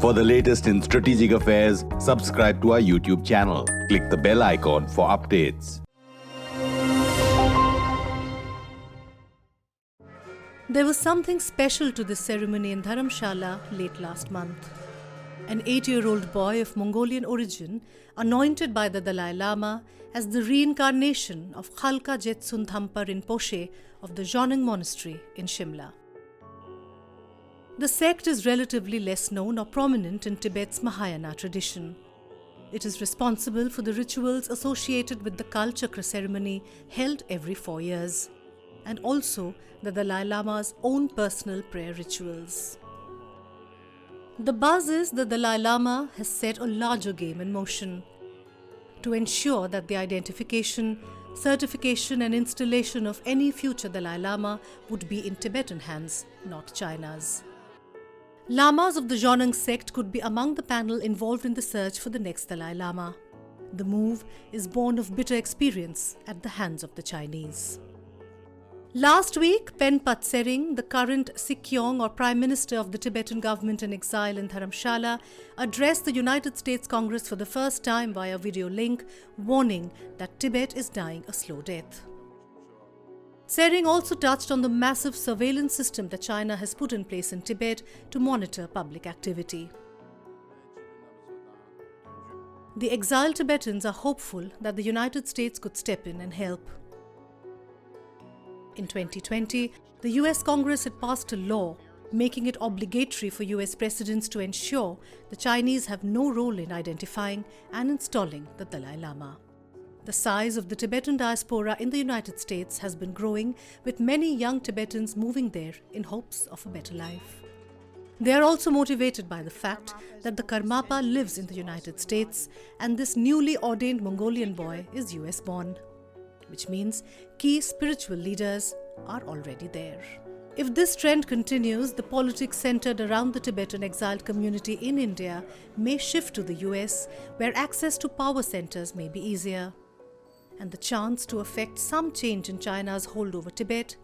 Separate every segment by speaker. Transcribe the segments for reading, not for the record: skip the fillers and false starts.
Speaker 1: For the latest in strategic affairs, subscribe to our YouTube channel. Click the bell icon for updates.
Speaker 2: There was something special to this ceremony in Dharamshala late last month. An 8-year-old boy of Mongolian origin, anointed by the Dalai Lama as the reincarnation of Khalka Jetsun Dhampa Rinpoche of the Jonang Monastery in Shimla. The sect is relatively less known or prominent in Tibet's Mahayana tradition. It is responsible for the rituals associated with the Kal Chakra ceremony held every 4 years, and also the Dalai Lama's own personal prayer rituals. The buzz is that the Dalai Lama has set a larger game in motion to ensure that the identification, certification and installation of any future Dalai Lama would be in Tibetan hands, not China's. Lamas of the Jonang sect could be among the panel involved in the search for the next Dalai Lama. The move is born of bitter experience at the hands of the Chinese. Last week, Pen Patsering, the current Sikyong or Prime Minister of the Tibetan government in exile in Dharamshala, addressed the United States Congress for the first time via video link, warning that Tibet is dying a slow death. Tsering also touched on the massive surveillance system that China has put in place in Tibet to monitor public activity. The exiled Tibetans are hopeful that the United States could step in and help. In 2020, the US Congress had passed a law making it obligatory for US presidents to ensure the Chinese have no role in identifying and installing the Dalai Lama. The size of the Tibetan diaspora in the United States has been growing, with many young Tibetans moving there in hopes of a better life. They are also motivated by the fact that the Karmapa lives in the United States and this newly ordained Mongolian boy is US born, which means key spiritual leaders are already there. If this trend continues, the politics centered around the Tibetan exiled community in India may shift to the US, where access to power centers may be easier, and the chance to effect some change in China's hold over Tibet.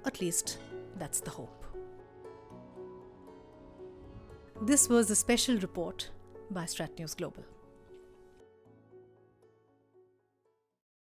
Speaker 2: At least, that's the hope. This was a special report by Strat News Global.